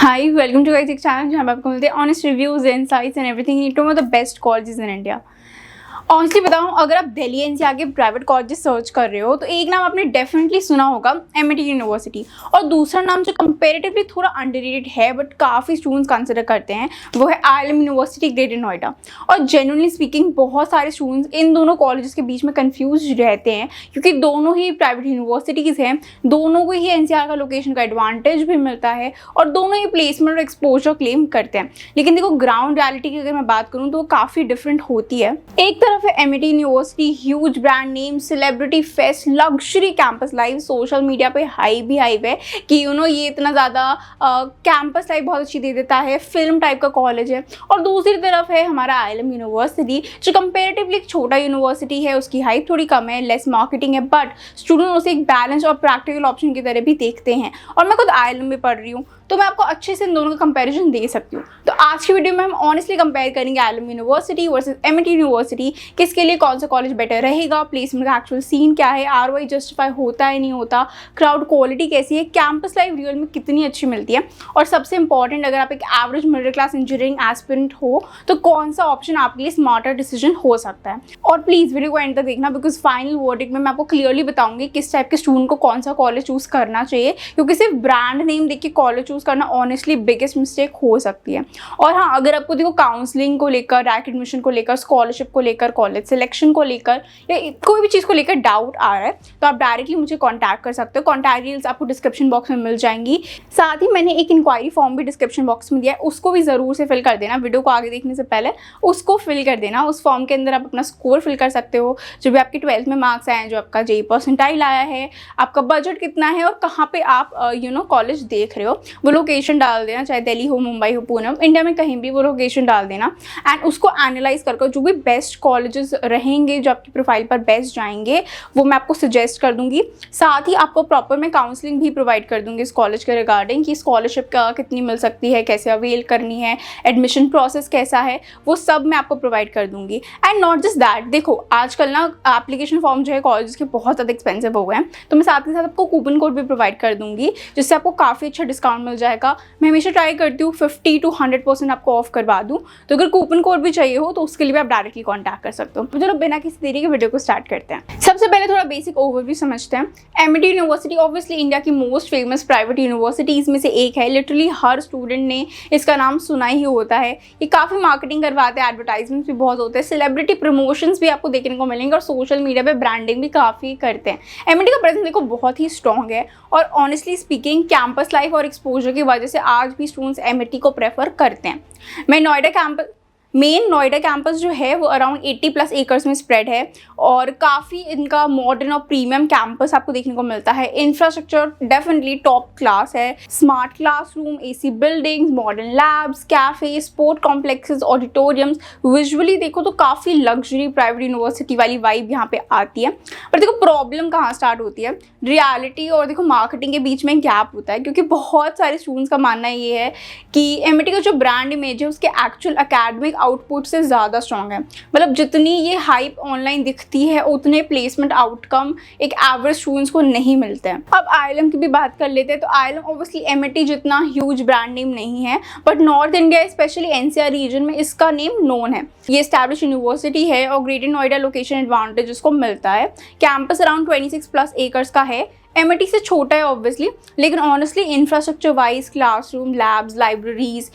Hi, welcome to Guys channel जहाँ पे आपको मिलते हैं honest reviews insights and everything in to the best colleges in India. Honestly बताऊँ, अगर आप दिल्ली एनसीआर के प्राइवेट कॉलेजेस सर्च कर रहे हो तो एक नाम आपने डेफिनेटली सुना होगा, एमिटी यूनिवर्सिटी, और दूसरा नाम जो कंपेरेटिवली थोड़ा अंडररेटेड है बट काफ़ी स्टूडेंट्स कंसिडर करते हैं वो है IIM यूनिवर्सिटी ग्रेटर नोएडा। और जेन्युइनली स्पीकिंग बहुत सारे स्टूडेंट्स इन दोनों कॉलेजेस के बीच में कन्फ्यूज रहते हैं क्योंकि दोनों ही प्राइवेट यूनिवर्सिटीज़ हैं, दोनों को ही एनसीआर का लोकेशन का एडवांटेज भी मिलता है और दोनों ही प्लेसमेंट और एक्सपोजर क्लेम करते हैं। लेकिन देखो, ग्राउंड रियलिटी की अगर मैं बात करूँ तो वो काफ़ी डिफरेंट होती है। एक तरफ है Amity university, huge brand name, celebrity fest, luxury campus life, social media पे हाइप है कि ये इतना ज़्यादा कैंपस लाइफ बहुत अच्छी दे देता है, फिल्म टाइप का कॉलेज है। और दूसरी तरफ है हमारा IIM यूनिवर्सिटी जो कंपेरेटिवली एक छोटा यूनिवर्सिटी है, उसकी हाइप थोड़ी कम है, लेस मार्केटिंग है, बट स्टूडेंट उसे एक बैलेंस और प्रैक्टिकल ऑप्शन की तरह भी देखते हैं। और मैं खुद IIM में पढ़ रही हूँ तो मैं आपको अच्छे से इन दोनों का कंपैरिजन दे सकती हूँ। तो आज की वीडियो में हम ऑनेस्टली कंपेयर करेंगे IIM university versus Amity university, किसके लिए कौन सा कॉलेज बेटर रहेगा, प्लेसमेंट का एक्चुअल सीन क्या है, ROI जस्टिफाई होता है नहीं होता, क्राउड क्वालिटी कैसी है, कैंपस लाइफ रियल में कितनी अच्छी मिलती है, और सबसे इंपॉर्टेंट अगर आप एक average middle class engineering aspirant हो तो कौन सा ऑप्शन आपके लिए स्मार्टर डिसीजन हो सकता है। और प्लीज़ वीडियो को एंड तक देखना बिकॉज फाइनल वर्डिक्ट में मैं आपको क्लियरली बताऊंगी किस टाइप के स्टूडेंट को कौन सा कॉलेज चूज़ करना चाहिए, क्योंकि सिर्फ ब्रांड नेम देख के कॉलेज चूज़ करना ऑनेस्टली बिगेस्ट मिस्टेक हो सकती है। और हाँ, अगर आपको देखो काउंसलिंग को लेकर, डायरेक्ट एडमिशन को लेकर, स्कॉलरशिप को लेकर, कॉलेज सिलेक्शन को लेकर या कोई भी चीज़ को लेकर डाउट आ रहा है तो आप डायरेक्टली मुझे कांटेक्ट कर सकते हो। कांटेक्ट डिटेल्स आपको डिस्क्रिप्शन बॉक्स में मिल जाएंगी। साथ ही मैंने एक इंक्वायरी फॉर्म भी डिस्क्रिप्शन बॉक्स में दिया है, उसको भी ज़रूर से फिल कर देना। वीडियो को आगे देखने से पहले उसको फिल कर देना। उस फॉर्म के अंदर आप अपना स्कोर फिल कर सकते हो, जो भी आपके 12th में मार्क्स आए हैं, जो आपका JEE परसेंटाइल आया है, आपका बजट कितना है और कहाँ पे आप कॉलेज देख रहे हो, वो लोकेशन डाल देना, चाहे दिल्ली हो, मुंबई हो, पुणे, इंडिया में कहीं भी वो लोकेशन डाल देना। एंड उसको एनालाइज करके जो भी बेस्ट कॉलेजेस रहेंगे जो आपकी प्रोफाइल पर बेस्ट जाएंगे वो मैं आपको सजेस्ट कर दूंगी। साथ ही आपको प्रॉपर मैं काउंसलिंग भी प्रोवाइड कर दूंगी इस कॉलेज के रिगार्डिंग कि स्कॉलरशिप का कितनी मिल सकती है, कैसे अवेल करनी है, एडमिशन प्रोसेस कैसा है, वो सब मैं आपको प्रोवाइड कर दूंगी। एंड नॉट जस्ट दैट, देखो आजकल ना एप्लीकेशन फॉर्म जो है कॉलेज के बहुत ज़्यादा एक्सपेंसिव हो गए हैं, तो मैं साथ ही साथ आपको कूपन कोड भी प्रोवाइड कर दूंगी जिससे आपको काफ़ी अच्छा डिस्काउंट मिल जाएगा। मैं हमेशा ट्राई करती हूँ 50 to 100% आपको ऑफ करवा दूँ, तो अगर कूपन कोड भी चाहिए हो तो उसके लिए भी आप डायरेक्टली कॉन्टैक्ट कर सकते हो। तो चलो बिना किसी देरी के वीडियो को स्टार्ट करते हैं। सबसे पहले थोड़ा बेसिक ओवरव्यू समझते हैं। एमिटी यूनिवर्सिटी ऑब्वियसली इंडिया की मोस्ट फेमस प्राइवेट यूनिवर्सिटीज़ में से एक है। लिटरली हर स्टूडेंट ने इसका नाम सुना ही होता है। ये काफ़ी मार्केटिंग करवाते हैं, एडवर्टाइजमेंट्स भी बहुत होते हैं, सेलिब्रिटी प्रमोशंस भी आपको देखने को मिलेंगे और सोशल मीडिया पे ब्रांडिंग भी काफ़ी करते हैं। एमिटी का प्रेजेंस देखो बहुत ही स्ट्रॉन्ग है और ऑनेस्टली स्पीकिंग कैंपस लाइफ और एक्सपोजर की वजह से आज भी स्टूडेंट्स एमिटी को प्रेफर करते हैं। मेन नोएडा कैंपस जो है वो अराउंड 80+ एकर्स में स्प्रेड है और काफ़ी इनका मॉडर्न और प्रीमियम कैंपस आपको देखने को मिलता है। इंफ्रास्ट्रक्चर डेफिनेटली टॉप क्लास है, smart classroom, AC buildings, modern labs, cafe, sport complexes, auditoriums, visually देखो तो काफ़ी लग्जरी प्राइवेट यूनिवर्सिटी वाली वाइब यहाँ पे आती है। पर देखो प्रॉब्लम कहाँ स्टार्ट होती है, रियलिटी और देखो मार्केटिंग के बीच में गैप होता है, क्योंकि बहुत सारे स्टूडेंट्स का मानना ये है कि एमिटी का जो ब्रांड इमेज है उसके एक्चुअल एकेडमिक आउटपुट से ज़्यादा स्ट्रॉन्ग है। मतलब जितनी ये हाइप ऑनलाइन दिखती है उतने प्लेसमेंट आउटकम एक एवरेज स्टूडेंट्स को नहीं मिलते हैं। अब IIM की भी बात कर लेते हैं तो IIM ऑब्वियसली एमिटी जितना ह्यूज ब्रांड नेम नहीं है, but north India specially NCR region में इसका नेम नोन है। ये एस्टैब्लिश यूनिवर्सिटी है और ग्रेटर नोएडा लोकेशन एडवांटेज इसको मिलता है। कैंपस अराउंड 26+ एकर्स का है। एमिटी से छोटा है ऑब्वियसली, लेकिन honestly infrastructure wise, classroom, labs, libraries,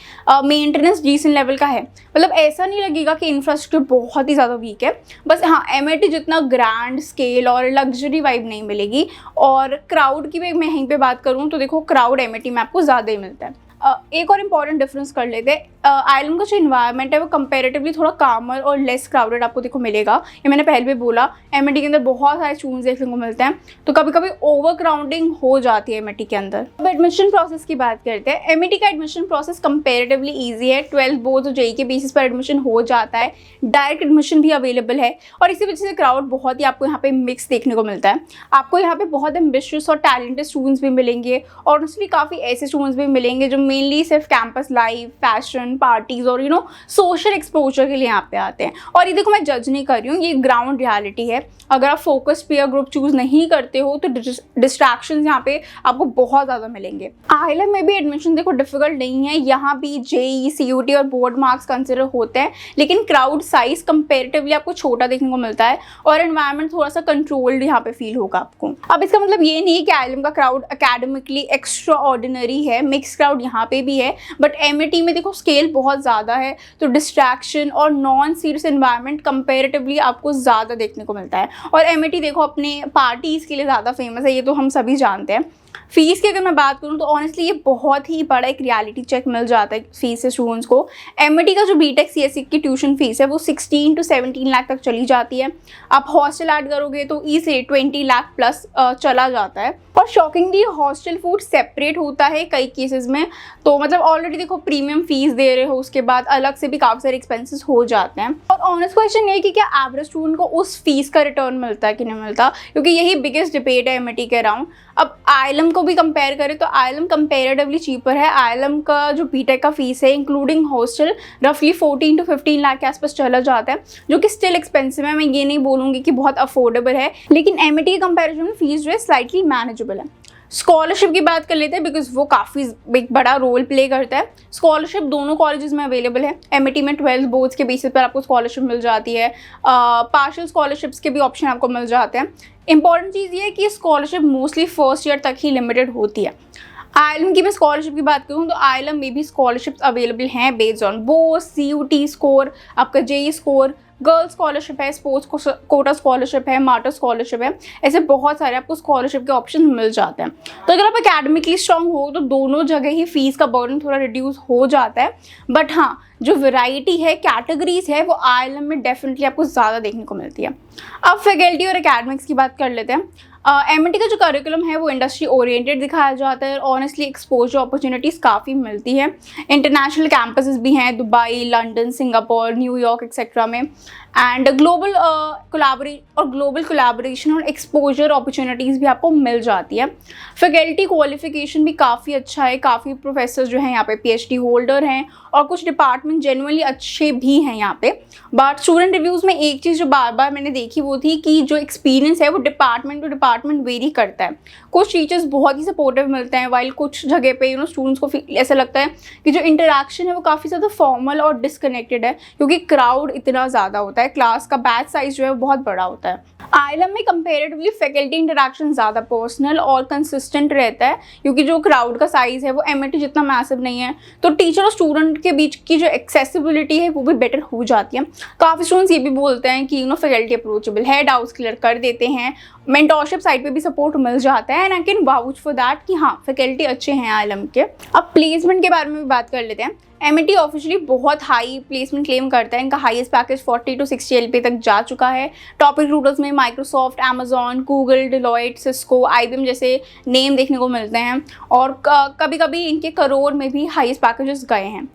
maintenance decent level का है। मतलब ऐसा नहीं लगेगा कि इंफ्रास्ट्रक्चर बहुत ही ज़्यादा वीक है। बस हाँ, एमिटी जितना ग्रैंड स्केल और लग्जरी वाइब नहीं मिलेगी। और क्राउड की भी मैं यहीं पे बात करूँ तो देखो क्राउड एमिटी में आपको ज़्यादा ही मिलता है। एक और इम्पॉर्टेंट डिफरेंस कर लेते हैं, IIM का जो इन्वायरमेंट है वो कंपैरेटिवली थोड़ा कामर और लेस क्राउडेड आपको देखो मिलेगा। ये मैंने पहले भी बोला, एमिटी के अंदर बहुत सारे स्टूडेंट्स देखने को मिलते हैं तो कभी कभी ओवर क्राउडिंग हो जाती है एमिटी के अंदर। अब एडमिशन प्रोसेस की बात करते हैं। एमिटी का एडमिशन प्रोसेस कंपैरेटिवली ईजी है। 12th बोर्ड और JEE के बेसिस पर एडमिशन हो जाता है, डायरेक्ट एडमिशन भी अवेलेबल है और इसी वजह से क्राउड बहुत ही आपको यहाँ पे मिक्स देखने को मिलता है। आपको यहाँ पे बहुत एम्बिशियस और टैलेंटेड स्टूडेंट्स भी मिलेंगे और ऑनेस्टली काफ़ी ऐसे स्टूडेंट्स भी मिलेंगे जो मेनली सिर्फ कैंपस लाइफ, फैशन, पार्टीज और सोशल एक्सपोजर के लिए यहाँ पे आते हैं। और ये देखो मैं जज नहीं कर रही हूँ, ये ग्राउंड रियलिटी है। अगर आप फोकस पीयर ग्रुप चूज नहीं करते हो तो डिस्ट्रैक्शंस यहाँ पे आपको बहुत ज़्यादा मिलेंगे। IIM में भी एडमिशन देखो डिफिकल्ट नहीं है, यहाँ भी JEE, CUT और बोर्ड मार्क्स कंसिडर होते हैं, लेकिन क्राउड साइज कंपेरेटिवली आपको छोटा देखने को मिलता है और एनवायरनमेंट थोड़ा सा कंट्रोल्ड यहाँ पे फील होगा आपको। अब इसका मतलब ये नहीं है कि IIM का क्राउड एकेडमिकली एक्स्ट्रा ऑर्डिनरी है, मिक्स क्राउड यहाँ पे भी है, बट MIT में देखो स्केल बहुत ज़्यादा है तो डिस्ट्रैक्शन और नॉन सीरियस एनवायरनमेंट कंपेरेटिवली आपको ज़्यादा देखने को मिलता है। और MIT देखो अपने पार्टीज़ के लिए ज़्यादा फेमस है, ये तो हम सभी जानते हैं। फीस की अगर मैं बात करूँ तो ऑनेस्टली ये बहुत ही बड़ा एक रियलिटी चेक मिल जाता है फीस से स्टूडेंट्स को। MIT का जो BTech CSE की ट्यूशन फीस है वो 16 to 17 लाख तक चली जाती है। आप हॉस्टल ऐड करोगे तो ईजिली 20 लाख प्लस चला जाता है। और शॉकिंगली हॉस्टल फूड सेपरेट होता है कई केसेस में, तो मतलब ऑलरेडी देखो प्रीमियम फीस दे रहे हो, उसके बाद अलग से भी काफ़ी सारे एक्सपेंसेस हो जाते हैं। और ऑनेस्ट क्वेश्चन ये है कि क्या एवरेज स्टूडेंट को उस फीस का रिटर्न मिलता है कि नहीं मिलता, क्योंकि यही बिगेस्ट डिबेट है MIT के अराउंड। अब IIM को भी कंपेयर करें तो IIM कंपेरेटिवली चीपर है। IIM का जो BTech का फीस है इंक्लूडिंग हॉस्टल रफली 14 to 15 लाख के आसपास चला जाता है, जो कि स्टिल एक्सपेंसिव है। मैं ये नहीं बोलूँगी कि बहुत अफोर्डेबल है, लेकिन MIT के कंपेरिजन में फीस जो है स्लाइटली मैनेजेबल है। स्कॉलरशिप की बात कर लेते हैं बिकॉज वो काफ़ी एक बड़ा रोल प्ले करता है। स्कॉलरशिप दोनों कॉलेजेस में अवेलेबल है। MIT में 12 बोर्ड्स के बेसिस पर आपको स्कॉलरशिप मिल जाती है, पार्शियल स्कॉलरशिप्स के भी ऑप्शन आपको मिल जाते हैं। इंपॉर्टेंट चीज़ ये है कि स्कॉलरशिप मोस्टली फर्स्ट ईयर तक ही लिमिटेड होती है। IIM की मैं स्कॉलरशिप की बात करूँ तो IIM में भी स्कॉलरशिप्स अवेलेबल हैं based on Bose, CUT score, आपका JEE स्कोर, गर्ल्स स्कॉलरशिप है, स्पोर्ट्स कोटा स्कॉलरशिप है, मार्टर स्कॉलरशिप है, ऐसे बहुत सारे आपको स्कॉलरशिप के ऑप्शन मिल जाते हैं। तो अगर आप एकेडमिकली स्ट्रांग हो तो दोनों जगह ही फीस का बर्डन थोड़ा रिड्यूस हो जाता है, बट हाँ जो वैरायटी है, कैटेगरीज है, वो IIM में डेफिनेटली आपको ज़्यादा देखने को मिलती है। अब फैकल्टी और एकेडमिक्स की बात कर लेते हैं। MIT का जो करिकुलम है वो इंडस्ट्री ओरिएंटेड दिखाया जाता है और ऑनेस्टली एक्सपोजर अपॉर्चुनिटीज़ काफ़ी मिलती है। इंटरनेशनल कैंपसेस भी हैं Dubai, London, Singapore, New York etcetera में, एंड ग्लोबल कोलैबोरेशन और एक्सपोजर अपॉर्चुनिटीज़ भी आपको मिल जाती है। फैकल्टी क्वालिफिकेशन भी काफ़ी अच्छा है, काफ़ी प्रोफेसर जो हैं यहाँ पे PhD होल्डर हैं और कुछ डिपार्टमेंट जेनुअनली अच्छे भी हैं यहाँ पे। बट स्टूडेंट रिव्यूज़ में एक चीज़ जो बार बार मैंने देखी वो थी कि जो एक्सपीरियंस है वो डिपार्टमेंट टू डिपार्टमेंट वेरी करता है। कुछ टीचर्स बहुत ही सपोर्टिव मिलते हैं, वाइल कुछ जगह पे स्टूडेंट्स को ऐसा लगता है कि जो इंटरेक्शन है वो काफ़ी ज़्यादा फॉर्मल और डिसकनेक्टेड है, क्योंकि क्राउड इतना ज़्यादा होता है, क्लास का बैच साइज जो है वो बहुत बड़ा होता है। IIM में कंपेरेटिवली फैकल्टी इंटरेक्शन ज़्यादा पर्सनल और कंसिस्टेंट रहता है, क्योंकि जो क्राउड का साइज़ है वो MIT जितना मैसिव नहीं है, तो टीचर और स्टूडेंट के बीच की जो एक्सेसिबिलिटी है वो भी बेटर हो जाती है। काफ़ी स्टूडेंट्स ये भी बोलते हैं कि फैकल्टी अप्रोचेबल है, डाउट्स क्लियर कर देते हैं, मेंटोरशिप साइड पे भी सपोर्ट मिल जाता है, and I can vouch for that कि हाँ फैकल्टी अच्छे हैं IIM के। अब प्लेसमेंट के बारे में भी बात कर लेते हैं। MIT ऑफिशियली बहुत हाई प्लेसमेंट क्लेम करता है, इनका हाईएस्ट पैकेज 40 to 60 LP तक जा चुका है। टॉप रिक्रूटर्स में Microsoft, Amazon, Google, Deloitte, Cisco, IBM जैसे नेम देखने को मिलते हैं, और कभी कभी इनके करोड़ में भी हाईएस्ट पैकेजेस गए हैं।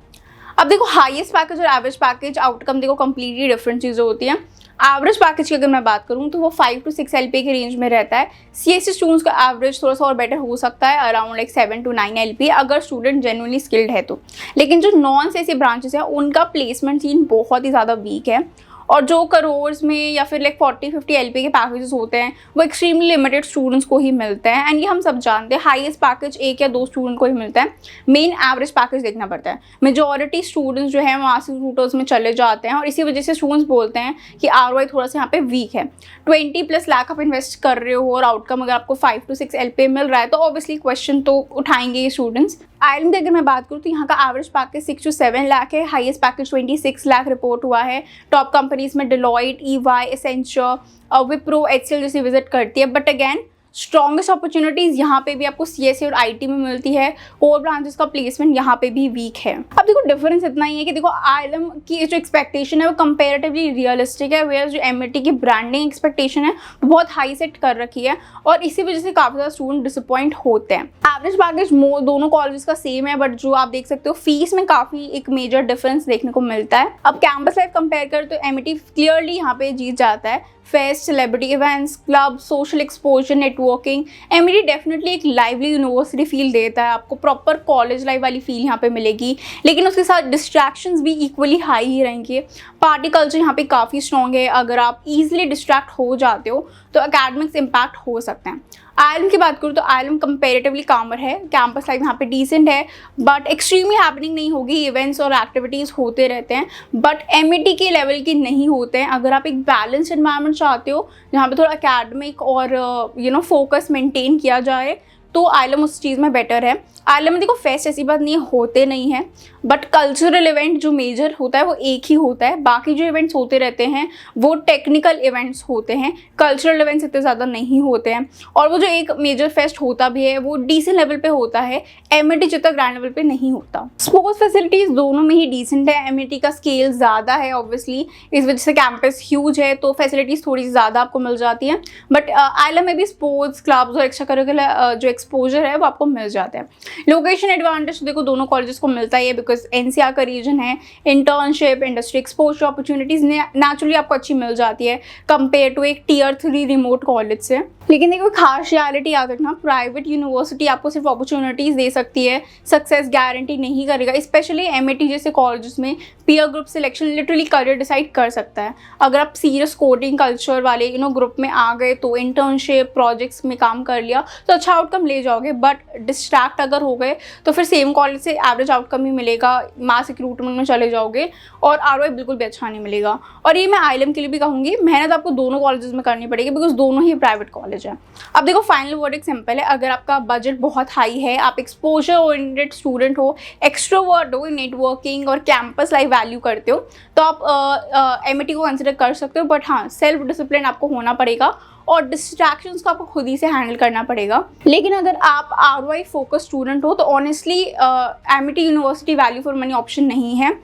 अब देखो हाईएस्ट पैकेज और एवरेज पैकेज आउटकम देखो कंप्लीटली डिफरेंट चीज़ें होती हैं। एवरेज पैकेज की अगर मैं बात करूँ तो वो 5 to 6 LP के रेंज में रहता है। CSE स्टूडेंट्स का एवरेज थोड़ा सा और बेटर हो सकता है, अराउंड लाइक 7 to 9 LP अगर स्टूडेंट जेन्युइनली स्किल्ड है तो। लेकिन जो नॉन CSE ब्रांचेस हैं उनका प्लेसमेंट सीन बहुत ही ज़्यादा वीक है, और जो करोर्स में या फिर लाइक 40-50 LP के पैकेजेस होते हैं वो एक्सट्रीमली लिमिटेड स्टूडेंट्स को ही मिलते हैं, एंड ये हम सब जानते हैं। हाईएस्ट पैकेज 1 या 2 स्टूडेंट को ही मिलता है, मेन एवरेज पैकेज देखना पड़ता है। मेजॉरिटी स्टूडेंट्स जो है मास्टर्स रूटर्स में चले जाते हैं, और इसी वजह से स्टूडेंट्स बोलते हैं कि ROI थोड़ा सा यहाँ पे वीक है। 20+ लाख आप इन्वेस्ट कर रहे हो और आउटकम अगर आपको 5 to 6 LP मिल रहा है तो ऑब्वियसली क्वेश्चन तो उठाएंगे ये स्टूडेंट्स। IIM की अगर मैं बात करूँ तो यहाँ का एवरेज पैकेज 6 to 7 लाख है, हाईएस्ट पैकेज 26 लाख रिपोर्ट हुआ है। टॉप कंपनीज में Deloitte, EY, Accenture, Wipro, HCL जैसी विजिट करती है। बट अगेन स्ट्रॉन्गेस्ट अपॉर्चुनिटीज़ यहाँ पे भी आपको CSE और IT में मिलती है। कोर ब्रांचेस का प्लेसमेंट यहाँ पे भी वीक है। अब देखो डिफरेंस इतना ही है कि देखो IIM की जो एक्सपेक्टेशन है वो कंपेरेटिवली रियलिस्टिक है, वेयर जो MIT की ब्रांडिंग एक्सपेक्टेशन है वो बहुत हाई सेट कर रखी है, और इसी वजह से काफ़ी ज़्यादा स्टूडेंट डिसअपॉइंट होते हैं। एवरेज पैकेज दोनों कॉलेजेस का सेम है, बट जो आप देख सकते हो फीस में काफ़ी एक मेजर डिफरेंस देखने को मिलता है। अब कैंपस लाइफ कंपेयर कर तो MIT क्लियरली यहाँ पे जीत जाता है। Fest, celebrity events, club, social exposure, networking. MET definitely एक लाइवली यूनिवर्सिटी फील देता है आपको, प्रॉपर कॉलेज लाइफ वाली फील यहाँ पे मिलेगी, लेकिन उसके साथ डिस्ट्रैक्शंस भी इक्वली हाई ही रहेंगे। पार्टी कल्चर यहाँ पे काफ़ी स्ट्रॉन्ग है, अगर आप ईजिली डिस्ट्रैक्ट हो जाते हो तो एकेडमिक्स इम्पैक्ट हो सकते हैं। आईएलएम की बात करूँ तो आईएलएम कंपेरेटिवली कामर है, कैंपस लाइफ यहाँ पे डिसेंट है, बट एक्सट्रीमली हैपनिंग नहीं होगी, इवेंट्स और एक्टिविटीज़ होते रहते हैं, बट एमईटी के लेवल के नहीं होते हैं। अगर आप एक बैलेंस एनवायरनमेंट चाहते हो जहाँ पे थोड़ा एकेडमिक और फोकस मेंटेन किया जाए, तो आईएलएम उस चीज़ में बेटर है। आईएलएम में देखो फेस्ट ऐसी बात नहीं होते नहीं हैं, बट कल्चरल इवेंट जो मेजर होता है वो एक ही होता है, बाकी जो इवेंट्स होते रहते हैं वो टेक्निकल इवेंट्स होते हैं, कल्चरल इवेंट्स इतने ज़्यादा नहीं होते हैं। और वो जो एक मेजर फेस्ट होता भी है वो डिसेंट लेवल पे होता है, एमईटी जितना ग्रैंड लेवल पे नहीं होता। स्पोर्ट्स फैसिलिटीज़ दोनों में ही डिसेंट है, एमईटी का स्केल ज़्यादा है ऑब्वियसली, इस वजह से कैंपस ह्यूज है तो फैसिलिटीज़ थोड़ी ज़्यादा आपको मिल जाती हैं, बट आईएलएम में भी स्पोर्ट्स क्लब्स और एक्स्ट्रा करिकुलर जो एक्सपोजर है वो आपको मिल जाते हैं। लोकेशन एडवांटेज देखो दोनों कॉलेजेस को मिलता ही है, बिकॉज एनसीआर का रीजन है, internship, industry exposure opportunities naturally आपको अच्छी मिल जाती है कंपेयर टू एक टियर 3 रिमोट कॉलेज से। लेकिन देखो खास रियलिटी याद रखना, प्राइवेट यूनिवर्सिटी आपको सिर्फ अपॉर्चुनिटीज़ दे सकती है, सक्सेस गारंटी नहीं करेगा। स्पेशली एमईटी जैसे कॉलेजेस में peer group selection literally career decide कर सकता है। अगर आप सीरियस कोडिंग कल्चर वाले ग्रुप में आ गए तो इंटर्नशिप प्रोजेक्ट्स में काम कर लिया तो अच्छा आउटकम ले जाओगे, बट डिस्ट्रैक्ट अगर हो गए तो फिर सेम कॉलेज से एवरेज आउटकम ही मिलेगा, मास रिक्रूटमेंट में चले जाओगे और आरओआई बिल्कुल भी अच्छा नहीं मिलेगा। और ये मैं आईएलएम के लिए भी कहूँगी, मेहनत आपको दोनों कॉलेजेस में करनी पड़ेगी, बिकॉज दोनों ही प्राइवेट कॉलेज है। अब देखो फाइनल वर्डिक्ट सिंपल है, अगर आपका बजट बहुत हाई है, आप एक्सपोजर ओरिएंटेड स्टूडेंट हो, एक्सट्रोवर्ट हो, नेटवर्किंग और कैंपस लाइफ वैल्यू करते हो, तो आप एमईटी को कंसिडर कर सकते हो। बट हाँ, सेल्फ डिसिप्लिन आपको होना पड़ेगा और डिस्ट्रैक्शंस को आपको खुद ही से हैंडल करना पड़ेगा। लेकिन अगर आप आरओआई फोकस स्टूडेंट हो तो honestly MET university value for money option नहीं है।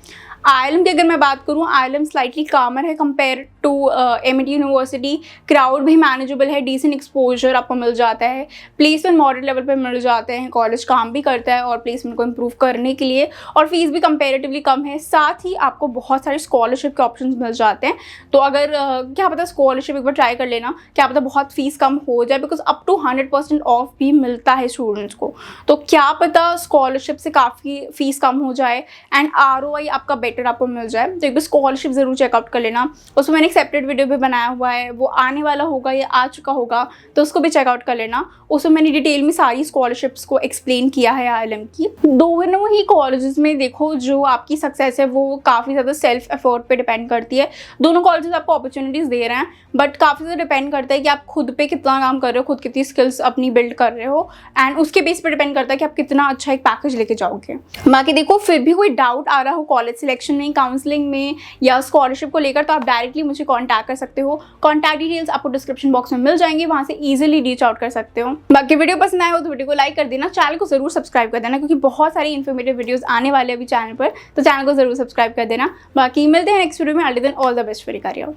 आईएलएम की अगर मैं बात करूँ, आईएलएम स्लाइटली कामर है compare to MET university, crowd भी मैनेजेबल है, डिसेंट एक्सपोजर आपको मिल जाता है, प्लेसमेंट मॉडरेट लेवल पे मिल जाते हैं, कॉलेज काम भी करता है और प्लेसमेंट को इम्प्रूव करने के लिए, और फीस भी कंपेरेटिवली कम है। साथ ही आपको बहुत सारे स्कॉलरशिप के ऑप्शंस मिल जाते हैं, तो अगर क्या पता स्कॉलरशिप एक बार ट्राई कर लेना, क्या पता बहुत फीस कम हो जाए, बिकॉज अप टू 100% ऑफ भी मिलता है स्टूडेंट्स को, तो क्या पता स्कॉलरशिप से काफ़ी फीस कम हो जाए एंड आरओआई आपका बेटर आपको मिल जाए। तो एक बार स्कॉलरशिप ज़रूर चेकआउट कर लेना, उसमें मैंने एक सेपरेट वीडियो भी बनाया हुआ है, वो आने वाला होगा या आ चुका होगा, तो उसको भी चेकआउट कर लेना। उसमें मैंने डिटेल में सारी स्कॉलरशिप्स को एक्सप्लेन किया है आईएलएम की। दोनों ही कॉलेजेस में देखो जो आपकी सक्सेस है वो काफ़ी ज़्यादा सेल्फ एफर्ट पे डिपेंड करती है। दोनों कॉलेजेस आपको अपॉर्चुनिटीज़ दे रहे हैं, बट काफ़ी ज़्यादा डिपेंड करता है कि आप खुद पे कितना काम कर रहे हो, खुद कितनी स्किल्स अपनी बिल्ड कर रहे हो, एंड उसके बेस पर डिपेंड करता है कि आप कितना अच्छा एक पैकेज लेके जाओगे। बाकी देखो फिर भी कोई डाउट आ रहा हो कॉलेज सिलेक्शन में, काउंसलिंग में या स्कॉलरशिप को लेकर, तो आप डायरेक्टली मुझे कॉन्टैक्ट कर सकते हो। कॉन्टैक्ट डिटेल्स आपको डिस्क्रिप्शन बॉक्स में मिल जाएंगे, वहाँ से ईजिली रीच आउट कर सकते हो। बाकी वीडियो पसंद आए हो तो वीडियो को लाइक कर देना, चैनल को जरूर सब्सक्राइब कर देना, क्योंकि बहुत सारी इन्फॉर्मेटिव वीडियोस आने वाले अभी चैनल पर, तो चैनल को जरूर सब्सक्राइब कर देना। बाकी मिलते हैं नेक्स्ट वीडियो में, all the best for your career.